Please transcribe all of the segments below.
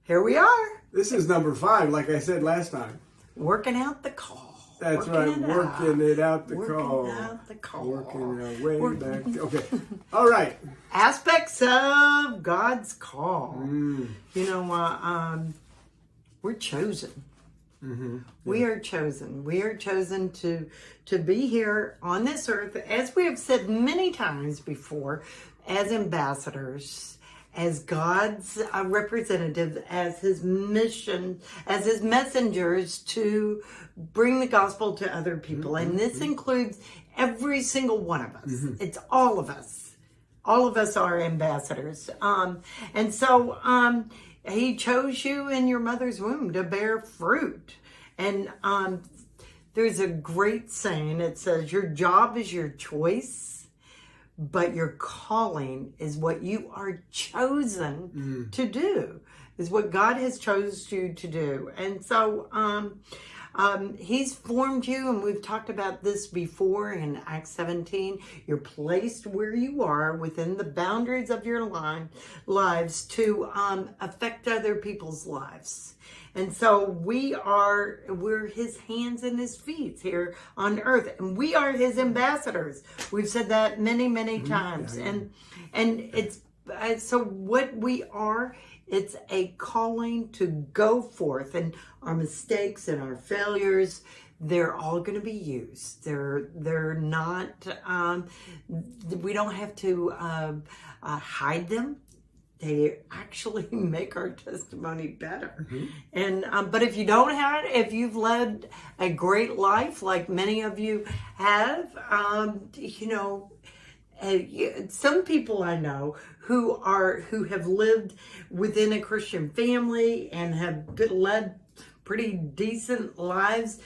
Here we are. This is number 5, like I said last time. Working out the call. That's right, working it out the call. Working out the call. Working our way back. Okay, all right. Aspects of God's call. Mm. You know, we're chosen. Mm-hmm. We are chosen. We are chosen to be here on this earth, as we have said many times before, as ambassadors, as God's representatives, as his mission, as his messengers to bring the gospel to other people. Mm-hmm. And this includes every single one of us. Mm-hmm. It's all of us. All of us are ambassadors. And so he chose you in your mother's womb to bear fruit. And there's a great saying. It says, your job is your choice, but your calling is what you are chosen to do, is what God has chosen you to do. And so he's formed you, and we've talked about this before in Acts 17. You're placed where you are within the boundaries of your lives to affect other people's lives. And so we're his hands and his feet here on earth, and we are his ambassadors. We've said that many, many times. Yeah. And it's so what we are, it's a calling to go forth, and our mistakes and our failures, they're all going to be used. They're not, we don't have to hide them. They actually make our testimony better. Mm-hmm. And but if you don't have it, if you've led a great life like many of you have, some people I know who have lived within a Christian family and have led pretty decent lives,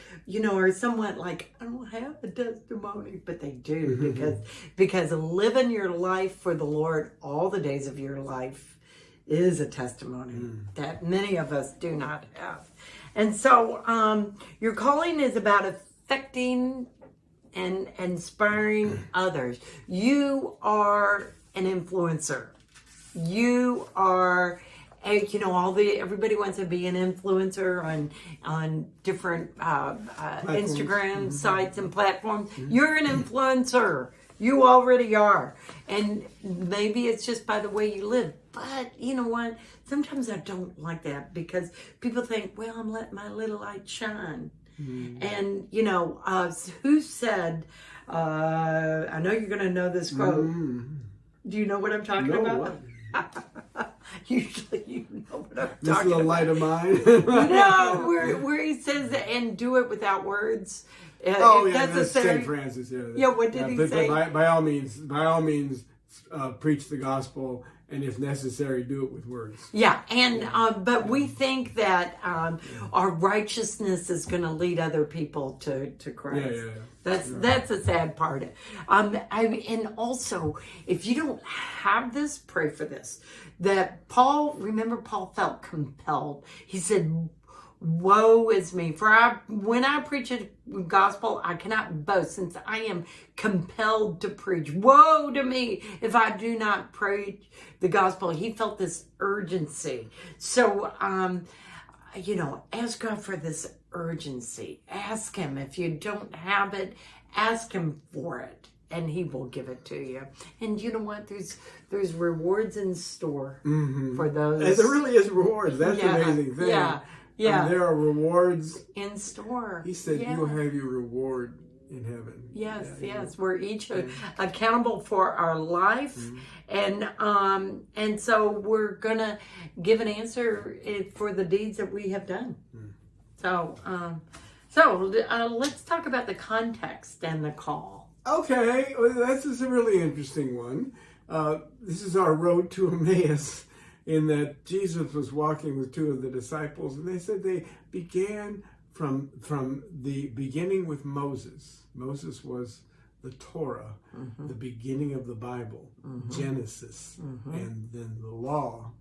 are somewhat like, I don't have a testimony, but they do, because living your life for the Lord all the days of your life is a testimony that many of us do not have. And so your calling is about affecting and inspiring others. You are an influencer. You are everybody wants to be an influencer on different Instagram sites and platforms. You're an influencer. You already are. And maybe it's just by the way you live. But you know what? Sometimes I don't like that, because people think, well, I'm letting my little light shine. And, who said, I know you're going to know this quote. Do you know what I'm talking about? Usually you know what I'm talking about. This little light of mine. No, where he says, and do it without words. That's St. Francis. Yeah, what did he say? By all means, preach the gospel, and if necessary, do it with words. Yeah, and but we think that our righteousness is going to lead other people to Christ. Yeah. That's a sad part. And also, if you don't have this, pray for this. That Paul felt compelled. He said, woe is me, for when I preach a gospel, I cannot boast, since I am compelled to preach. Woe to me if I do not preach the gospel. He felt this urgency. So, ask God for this urgency. Ask him. If you don't have it, ask him for it, and he will give it to you. And you know what? There's rewards in store for those. And there really is rewards. That's the amazing thing. Yeah. There are rewards in store. He said you will have your reward in heaven. Yes. We're each accountable for our life. And so we're gonna give an answer for the deeds that we have done. So let's talk about the context and the call. Okay, well, this is a really interesting one. This is our road to Emmaus, in that Jesus was walking with two of the disciples, and they said they began from the beginning with Moses. Moses was the Torah, the beginning of the Bible, Genesis, and then the law.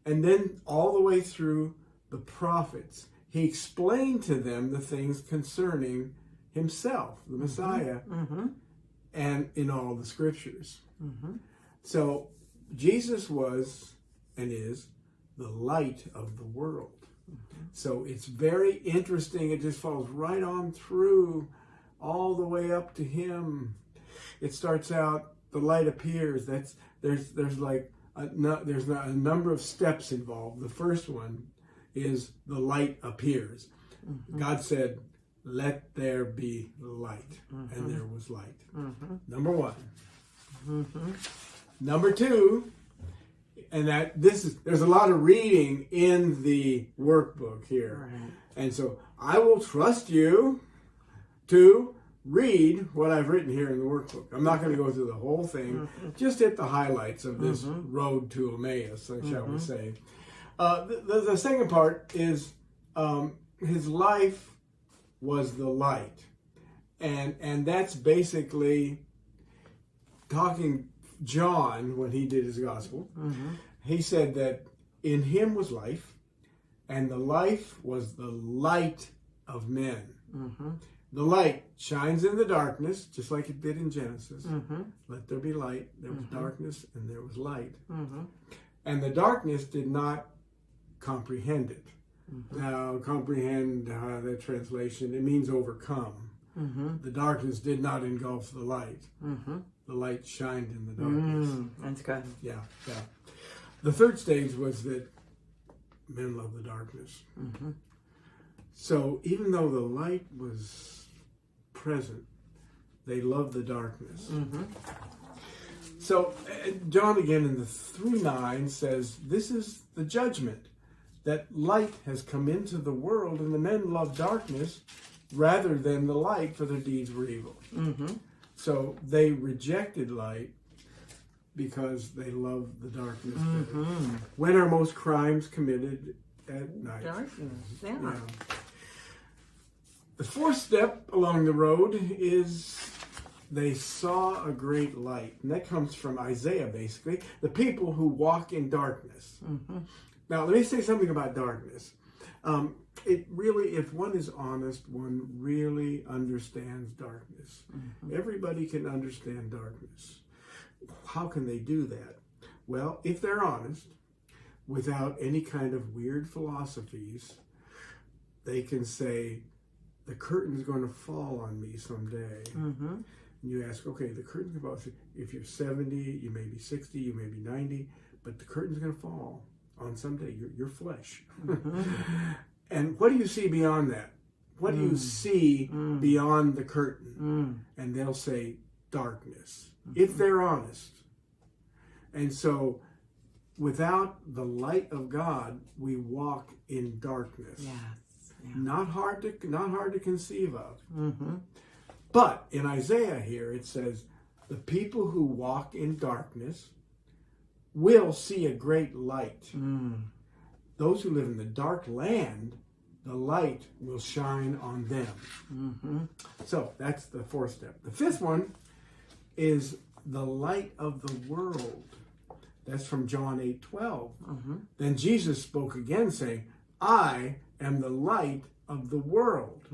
And then all the way through the prophets, he explained to them the things concerning himself, the Messiah, and in all the scriptures. So Jesus was and is the light of the world. So it's very interesting. It just follows right on through all the way up to him. It starts out, the light appears. There's like there's a number of steps involved. The first one is the light appears. God said, "Let there be light," and there was light. Number one. Number two, and there's a lot of reading in the workbook here. Right. And so I will trust you to read what I've written here in the workbook. I'm not going to go through the whole thing, just hit the highlights of this road to Emmaus, shall we say. The second part is his life was the light. And that's basically talking John when he did his gospel. He said that in him was life, and the life was the light of men. The light shines in the darkness, just like it did in Genesis. Let there be light. There was darkness, and there was light. And the darkness did not comprehend it. Now, comprehend, that translation, it means overcome. The darkness did not engulf the light. The light shined in the darkness. That's good. Yeah. The third stage was that men love the darkness. So even though the light was present, they loved the darkness. So John again in the 3:9 says, "This is the judgment, that light has come into the world, and the men love darkness rather than the light, for their deeds were evil." So they rejected light because they loved the darkness better. When are most crimes committed? At night. Darkness, yeah. The fourth step along the road is they saw a great light. And that comes from Isaiah, basically. The people who walk in darkness. Now, let me say something about darkness. It really, if one is honest, one really understands darkness. Everybody can understand darkness. How can they do that? Well, if they're honest, without any kind of weird philosophies, they can say, the curtain's going to fall on me someday. And you ask, okay, the curtain's going to fall. If you're 70, you may be 60, you may be 90, but the curtain's going to fall on someday, your flesh. And what do you see beyond that? What do you see beyond the curtain? And they'll say, darkness, if they're honest. And so, without the light of God, we walk in darkness. Yes. Yeah. Not hard to conceive of. But in Isaiah here, it says, the people who walk in darkness will see a great light. Those who live in the dark land, the light will shine on them. So that's the fourth step. The fifth one is the light of the world. That's from John 8:12. Then Jesus spoke again, saying, I am the light of the world.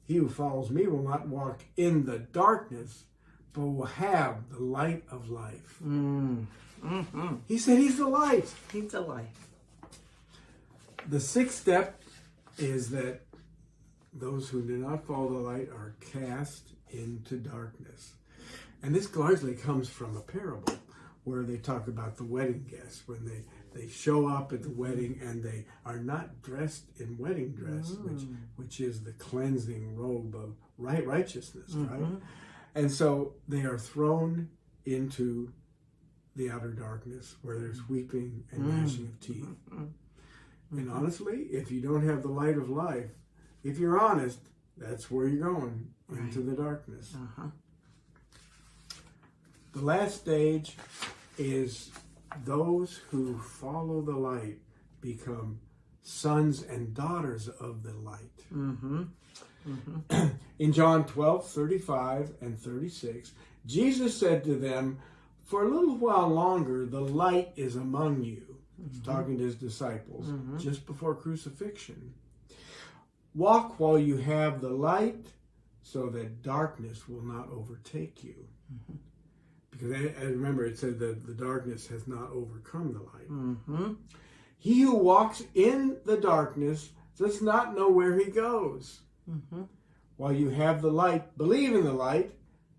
He who follows me will not walk in the darkness, but will have the light of life. He said he's the light. He's the light. The sixth step is that those who do not follow the light are cast into darkness. And this largely comes from a parable where they talk about the wedding guests when they show up at the wedding and they are not dressed in wedding dress, which is the cleansing robe of righteousness, right? And so they are thrown into the outer darkness where there's weeping and gnashing of teeth. And honestly, if you don't have the light of life, if you're honest, that's where you're going, into the darkness. The last stage is those who follow the light become sons and daughters of the light. In John 12:35 and 36, Jesus said to them, for a little while longer, the light is among you. He's talking to his disciples just before crucifixion. Walk while you have the light so that darkness will not overtake you. Because I remember it said that the darkness has not overcome the light. He who walks in the darkness does not know where he goes. Mm-hmm. While you have the light, believe in the light,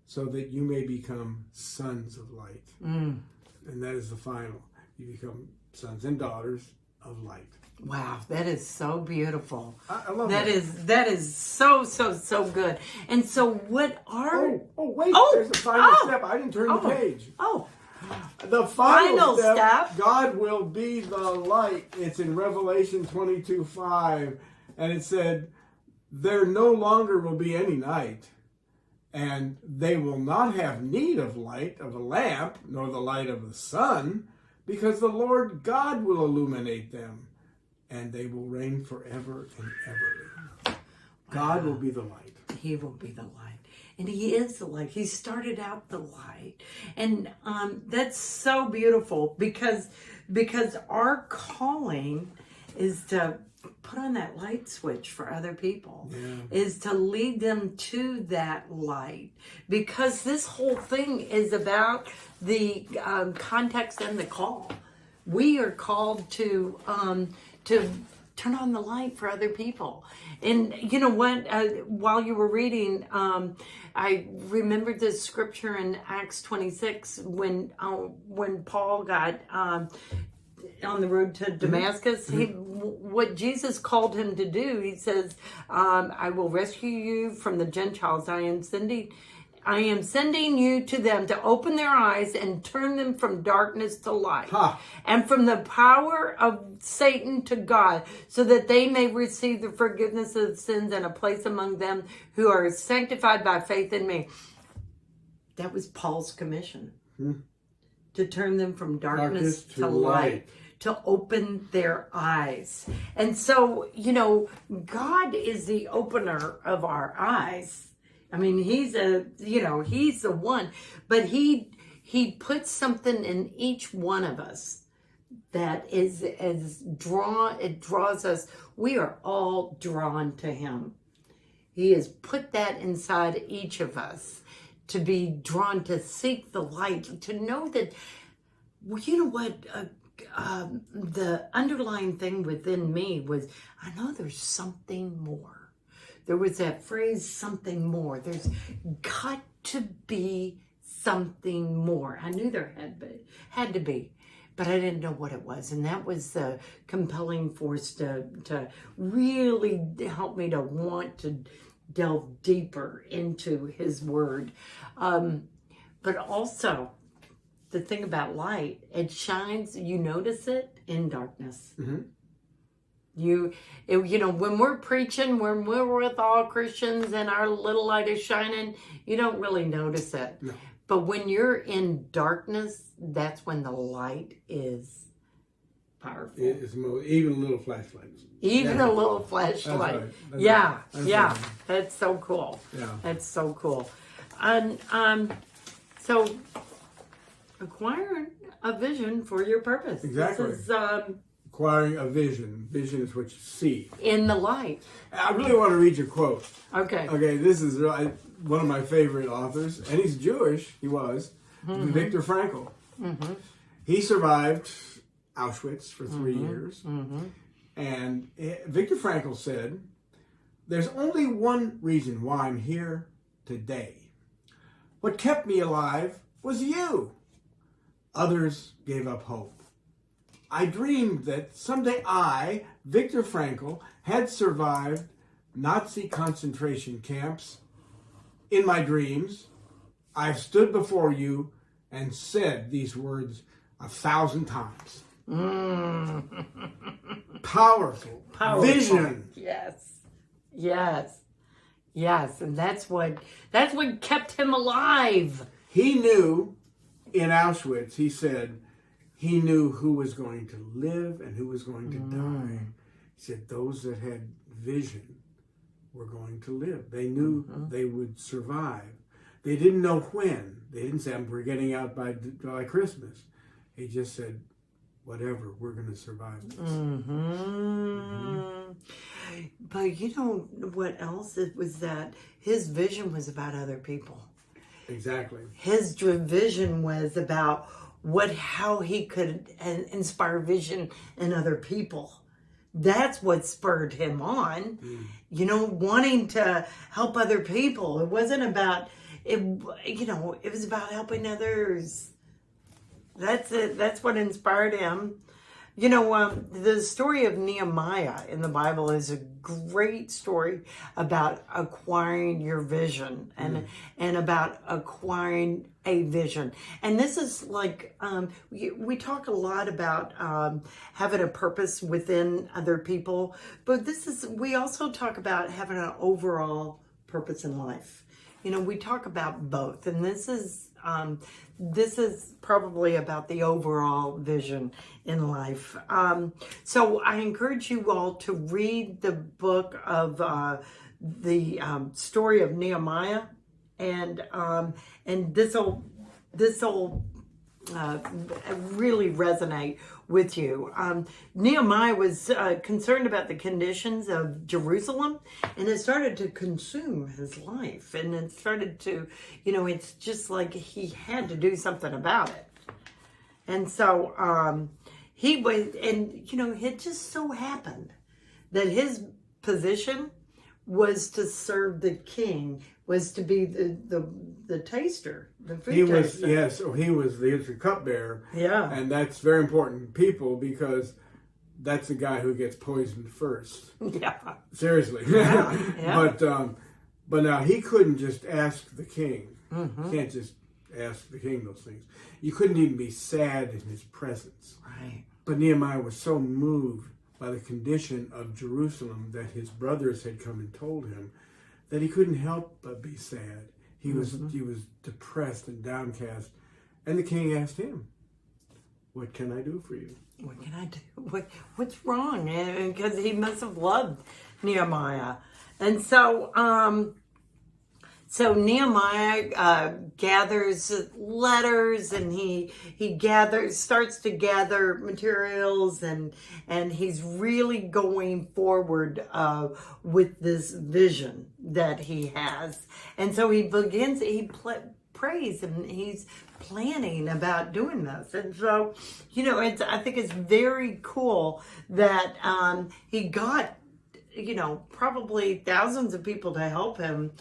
so that you may become sons of light. Mm. And that is the final. You become sons and daughters of light. Wow, that is so beautiful. I love that. that. That is so good. And so what are... Wait, there's the final step. I didn't turn the page. The final step, God will be the light. It's in Revelation 22:5. And it said, there no longer will be any night. And they will not have need of light of a lamp, nor the light of the sun, because the Lord God will illuminate them, and they will reign forever and ever. God will be the light. He will be the light. And he is the light. He started out the light. And that's so beautiful because our calling is to put on that light switch for other people, is to lead them to that light, because this whole thing is about the context and the call. We are called to turn on the light for other people. And you know what, while you were reading, I remembered this scripture in Acts 26 when Paul got on the road to Damascus. What Jesus called him to do, he says, I will rescue you from the Gentiles. I am sending you to them to open their eyes and turn them from darkness to light, and from the power of Satan to God, so that they may receive the forgiveness of sins and a place among them who are sanctified by faith in me. That was Paul's commission. To turn them from darkness to light, to open their eyes. And so, God is the opener of our eyes. I mean, he's the one, but he puts something in each one of us that it draws us. We are all drawn to him. He has put that inside each of us, to be drawn to seek the light, to know that, you know what, the underlying thing within me was, I know there's something more. There was that phrase, something more. There's got to be something more. I knew there had to be, but I didn't know what it was. And that was the compelling force to really help me to want to delve deeper into his word. But also, the thing about light, it shines, you notice it in darkness. When we're preaching, when we're with all Christians and our little light is shining, you don't really notice it. No. But when you're in darkness, that's when the light is powerful. Even a little flashlight. Even a little flashlight. That's right. That's so cool. Yeah. That's so cool. And so acquiring a vision for your purpose. Exactly. This is Acquiring a vision. Vision is what you see. in the light. I really want to read your quote. Okay. Okay, this is one of my favorite authors, and he's Jewish. He was Viktor Frankl. He survived Auschwitz for 3 years, and Viktor Frankl said, "There's only one reason why I'm here today. What kept me alive was you. Others gave up hope. I dreamed that someday I, Viktor Frankl, had survived Nazi concentration camps. In my dreams, I've stood before you and said these words 1,000 times. Powerful. Vision. Yes. And that's what kept him alive. He knew in Auschwitz, he said, he knew who was going to live and who was going to die. He said those that had vision were going to live. They knew they would survive. They didn't know when. They didn't say, we're getting out by Christmas. He just said, whatever, we're going to survive this. But you know what else? It was that his vision was about other people. Exactly. His vision was about how he could inspire vision in other people. That's what spurred him on, wanting to help other people. It wasn't about it, it was about helping others. That's it. That's what inspired him. The story of Nehemiah in the Bible is a great story about acquiring your vision and about acquiring a vision. And this is like, we talk a lot about having a purpose within other people, but we also talk about having an overall purpose in life. We talk about both, and this is probably about the overall vision in life. So I encourage you all to read the book of the story of Nehemiah, and this will really resonate with you. Nehemiah was concerned about the conditions of Jerusalem, and it started to consume his life. And it started to, it's just like he had to do something about it. And so he was, and it just so happened that his position was to serve the king, was to be the taster, the food taster. He was the cupbearer. Yeah. And that's very important to people, because that's the guy who gets poisoned first. Yeah. Seriously. Yeah. But now he couldn't just ask the king. Mm-hmm. You can't just ask the king those things. You couldn't even be sad in his presence. Right. But Nehemiah was so moved by the condition of Jerusalem that his brothers had come and told him that he couldn't help but be sad. He was depressed and downcast. And the king asked him, "What can I do for you?" What can I do? What's wrong? Because he must have loved Nehemiah. And so Nehemiah gathers letters, and he starts to gather materials, and he's really going forward with this vision that he has. And so he prays, and he's planning about doing this. And so, I think it's very cool that he got, probably thousands of people to help him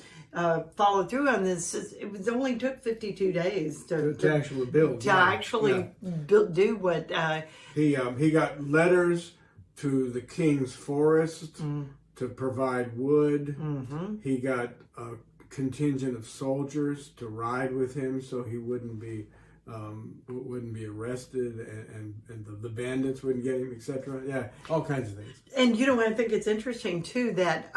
follow through on this. It only took 52 days to actually build. Do what he got letters to the king's forest to provide wood. Mm-hmm. He got a contingent of soldiers to ride with him, so he wouldn't be arrested, and the bandits wouldn't get him, etc. Yeah, all kinds of things. And I think it's interesting too that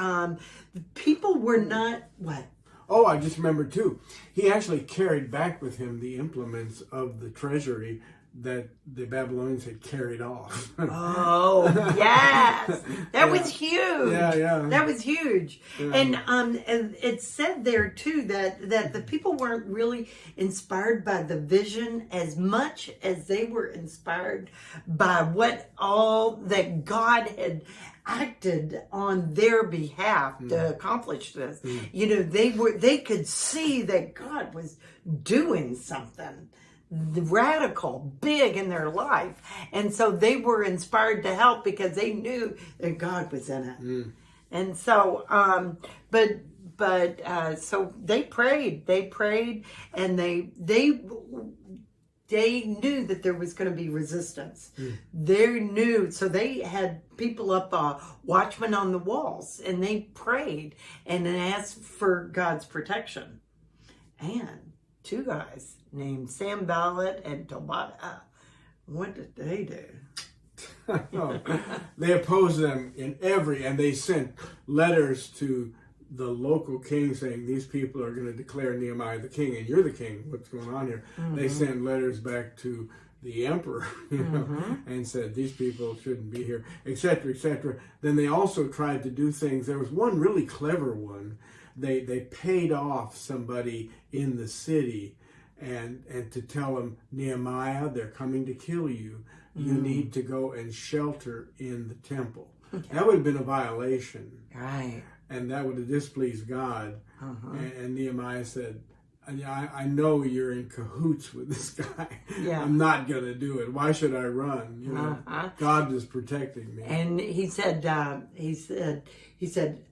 people were not what. Oh, I just remembered too. He actually carried back with him the implements of the treasury that the Babylonians had carried off. Oh, yes. That was huge. Yeah. That was huge. Yeah. And it said there too that the people weren't really inspired by the vision as much as they were inspired by what all that God had acted on their behalf to accomplish this. They could see that God was doing something radical, big in their life, and so they were inspired to help because they knew that God was in it. And so so they prayed, and they knew that there was going to be resistance. They knew, so they had people up, watchmen on the walls, and they prayed and asked for God's protection. And two guys named Sanballat and Tobiah, what did they do? They opposed them and they sent letters to the local king saying, these people are going to declare Nehemiah the king, and you're the king. What's going on here? They sent letters back to the emperor, and said these people shouldn't be here, etc., etc. Then they also tried to do things. There was one really clever one. They paid off somebody in the city and to tell them, Nehemiah, they're coming to kill you. You need to go and shelter in the temple. Okay. That would have been a violation. Right. And that would have displeased God. And Nehemiah said, I know you're in cahoots with this guy. Yeah. I'm not going to do it. Why should I run? God is protecting me. And he said,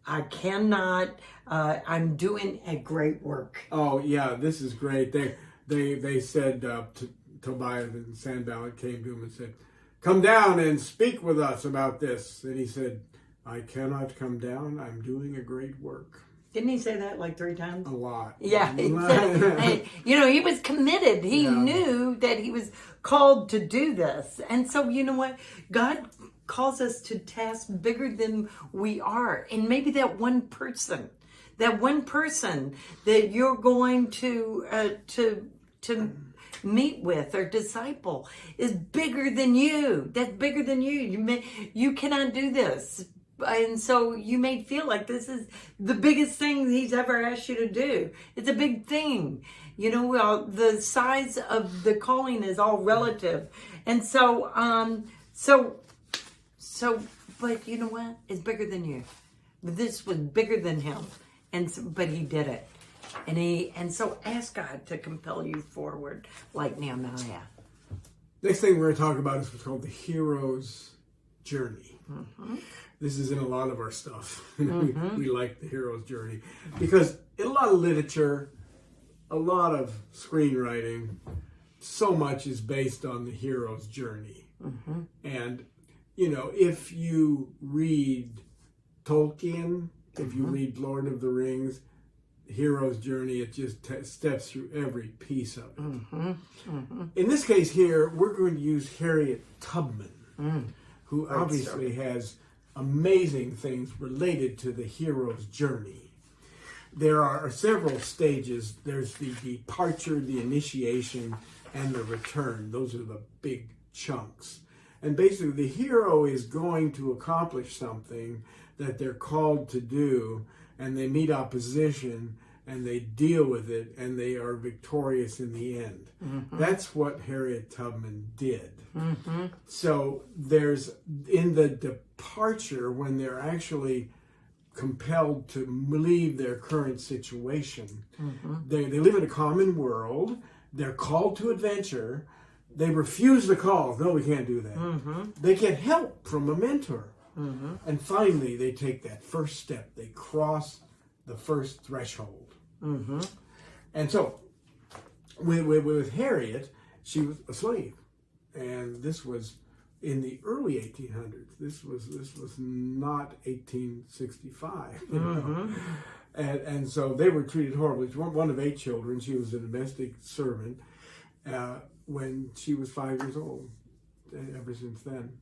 I cannot, I'm doing a great work. Oh, yeah, this is great. They said, Tobiah and Sanballat came to him and said, come down and speak with us about this. And he said, I cannot come down. I'm doing a great work. Didn't he say that like 3 times? A lot. Yeah. He said, he was committed. He knew that he was called to do this. And so, you know what? God calls us to tasks bigger than we are. And maybe that one person that you're going to meet with or disciple is bigger than you. That's bigger than you. You cannot do this. And so you may feel like this is the biggest thing he's ever asked you to do. It's a big thing. The size of the calling is all relative. And so, but you know what? It's bigger than you. This was bigger than him. But he did it. And so ask God to compel you forward like Nehemiah. Next thing we're going to talk about is what's called the hero's journey. Mm-hmm. This is in a lot of our stuff. We like the hero's journey because in a lot of literature, a lot of screenwriting, so much is based on the hero's journey. Mm-hmm. And, if you read Tolkien, if you read Lord of the Rings, hero's journey, it just steps through every piece of it. Mm-hmm. Mm-hmm. In this case here, we're going to use Harriet Tubman, who obviously has amazing things related to the hero's journey. There are several stages. There's the departure, the initiation, and the return. Those are the big chunks. And basically the hero is going to accomplish something that they're called to do, and they meet opposition, and they deal with it, and they are victorious in the end. Mm-hmm. That's what Harriet Tubman did. Mm-hmm. So there's, in the departure, when they're actually compelled to leave their current situation, they live in a common world, they're called to adventure, they refuse the call. No, we can't do that. They get help from a mentor. And finally, they take that first step. They cross the first threshold. And so, with Harriet, she was a slave. And this was in the early 1800s. This was not 1865. And so they were treated horribly. She was one of 8 children. She was a domestic servant when she was 5 years old. Ever since then.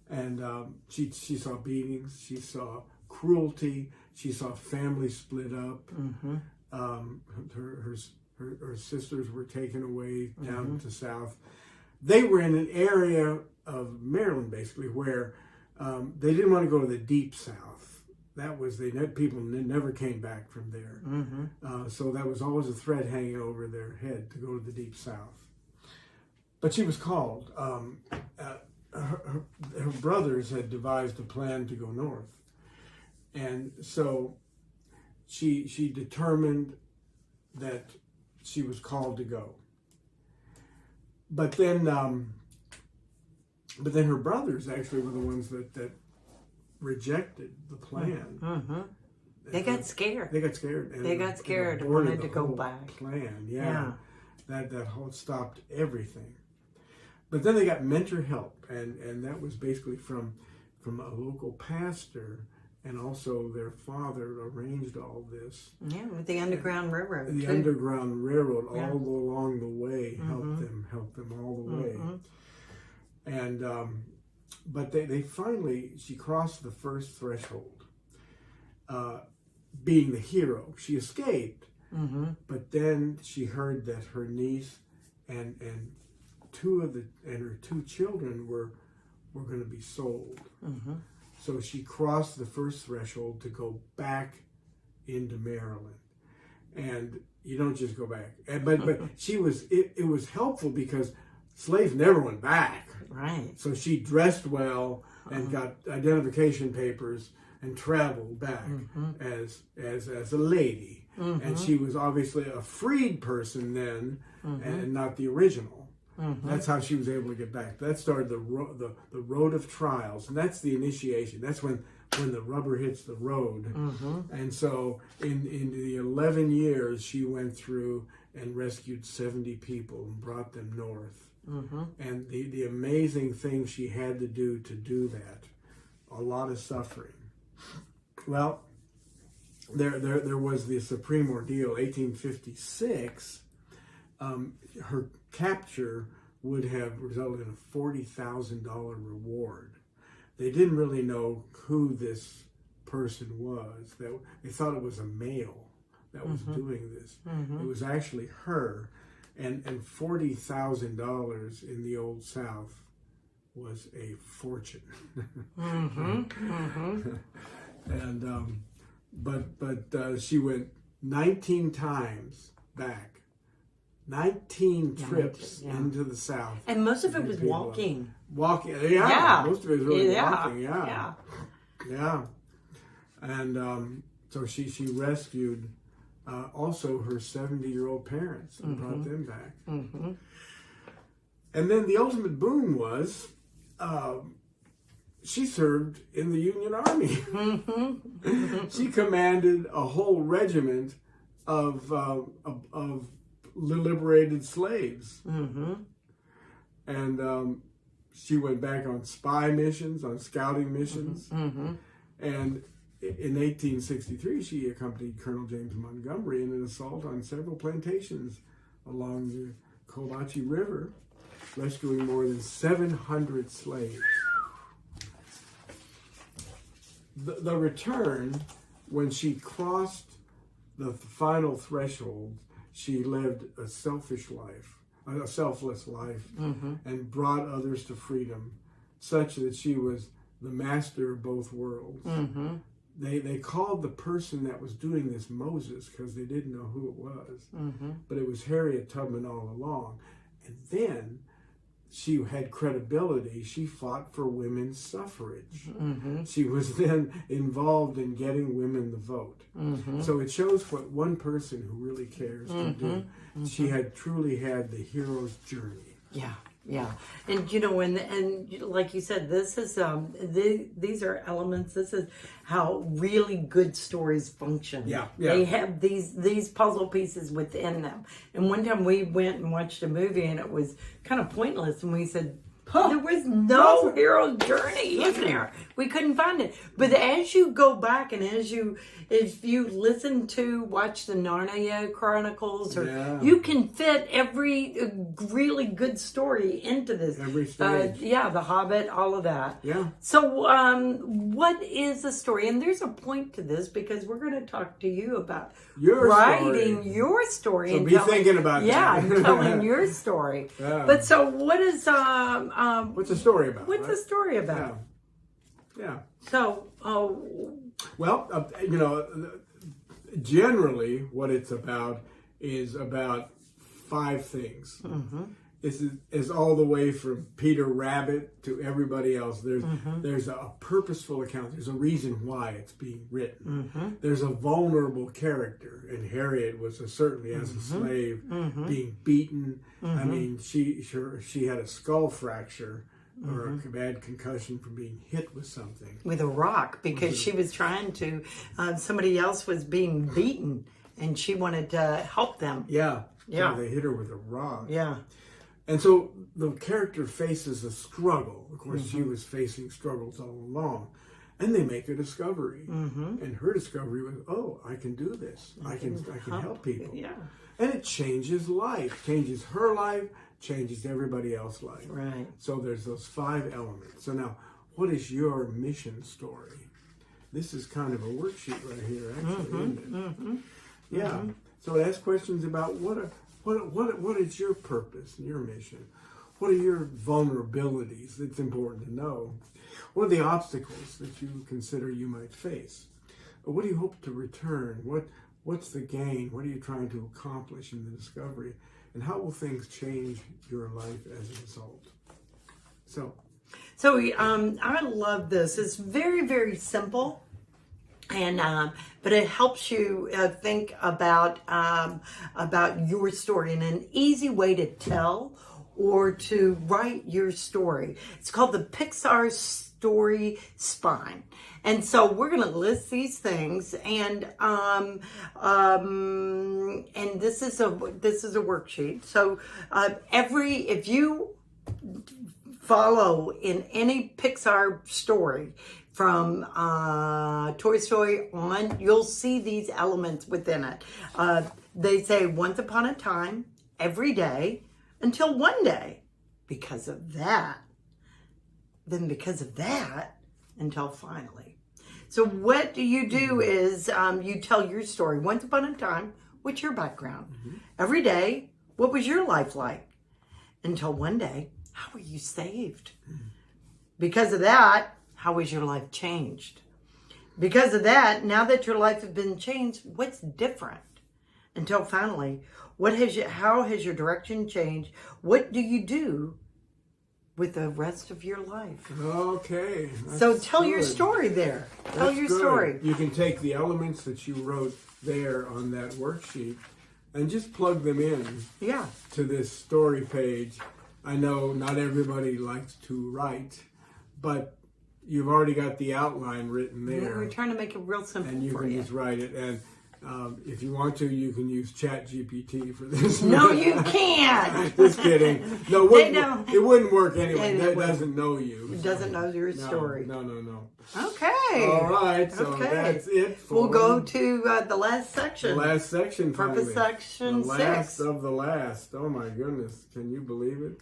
And she saw beatings, she saw cruelty, she saw families split up. Her sisters were taken away down to south. They were in an area of Maryland, basically, where they didn't want to go to the deep south. People never came back from there. So that was always a threat hanging over their head to go to the deep south. But she was called. Her brothers had devised a plan to go north. And so she determined that she was called to go. But then her brothers actually were the ones that rejected the plan. They got scared. They got scared. And wanted to go back. Plan, That whole stopped everything. But then they got mentor help, and that was basically from a local pastor, and also their father arranged all this. Yeah, with the Underground Railroad. The Underground Railroad all along the way helped them all the way. And but they finally, she crossed the first threshold, being the hero. She escaped, but then she heard that her niece and her 2 children were going to be sold. So she crossed the first threshold to go back into Maryland. And you don't just go back. But she was. It was helpful because slaves never went back. Right. So she dressed well and got identification papers and traveled back as a lady. And she was obviously a freed person then, and not the original. That's how she was able to get back. That started the road of trials, and that's the initiation. That's when the rubber hits the road. And so in the 11 years, she went through and rescued 70 people and brought them north. And the amazing thing she had to do that, a lot of suffering. Well, there was the supreme ordeal, 1856. Her capture would have resulted in a $40,000 reward. They didn't really know who this person was. They thought it was a male that was doing this. It was actually her. And $40,000 in the Old South was a fortune. And but she went 19 times back, 19 trips into the South, and most of it was walking. Most of it was really walking. And so she rescued also her 70-year-old parents and brought them back. And then the ultimate boon was she served in the Union Army. She commanded a whole regiment of liberated slaves. And she went back on spy missions, on scouting missions. And in 1863, she accompanied Colonel James Montgomery in an assault on several plantations along the Comanche River, rescuing more than 700 slaves. The return, when she crossed the final threshold, she lived a selfless life, and brought others to freedom, such that she was the master of both worlds. They called the person that was doing this Moses because they didn't know who it was, but it was Harriet Tubman all along. And then she had credibility. She fought for women's suffrage. She was then involved in getting women the vote. So it shows what one person who really cares can do. She had truly had the hero's journey. Yeah, and you know, and like you said, this is these are elements. This is how really good stories function. They have these puzzle pieces within them. And one time we went and watched a movie, and it was kind of pointless, and we said, there was no hero's journey in there. We couldn't find it. But as you go back and if you watch the Narnia Chronicles, or you can fit every really good story into this. Every stage. The Hobbit, all of that. So what is the story? And there's a point to this, because we're going to talk to you about writing your story. So be thinking about that. Yeah, telling your story. But so what is... what's the story about? What's the story about? So, well, generally what it's about is about 5 things. This is all the way from Peter Rabbit to everybody else. There's a purposeful account. There's a reason why it's being written. There's a vulnerable character, and Harriet was certainly as a slave being beaten. I mean, she had a skull fracture or a bad concussion from being hit with something. With a rock, because she was trying to, somebody else was being beaten, and she wanted to help them. So they hit her with a rock. And so the character faces a struggle. Of course, she was facing struggles all along. And they make a discovery. And her discovery was, I can do this. I can help people. And it changes life, changes her life, changes everybody else's life. Right. So there's those 5 elements. So now, what is your mission story? This is kind of a worksheet right here, actually, isn't it? So it asks questions about what is your purpose and your mission? What are your vulnerabilities that's important to know? What are the obstacles that you consider you might face? What do you hope to return? What's the gain? What are you trying to accomplish in the discovery? And how will things change your life as a result? So I love this. It's very, very simple. And but it helps you think about your story and an easy way to tell or to write your story. It's called the Pixar Story Spine. And so we're going to list these things, and this is a worksheet. So if you follow in any Pixar story from Toy Story on, you'll see these elements within it. They say once upon a time, every day, until one day. Because of that, then because of that, until finally. So what you do is you tell your story. Once upon a time, what's your background? Mm-hmm. Every day, what was your life like? Until one day, how were you saved? Mm-hmm. Because of that, how was your life changed? Because of that, now that your life has been changed, what's different? Until finally, how has your direction changed? What do you do with the rest of your life? Okay. So tell your story there. Tell your story. You can take the elements that you wrote there on that worksheet and just plug them in to this story page. I know not everybody likes to write, but you've already got the outline written there. Yeah, we're trying to make it real simple and you for can you. just write it. And if you want to, you can use ChatGPT for this. No, you can't. Just kidding. No, it wouldn't work anyway. That doesn't know you. It doesn't know your story. No. Okay. All right. So that's it. We'll go to the last section. The last section. Purpose finally. section the 6. Last of the last. Oh my goodness! Can you believe it?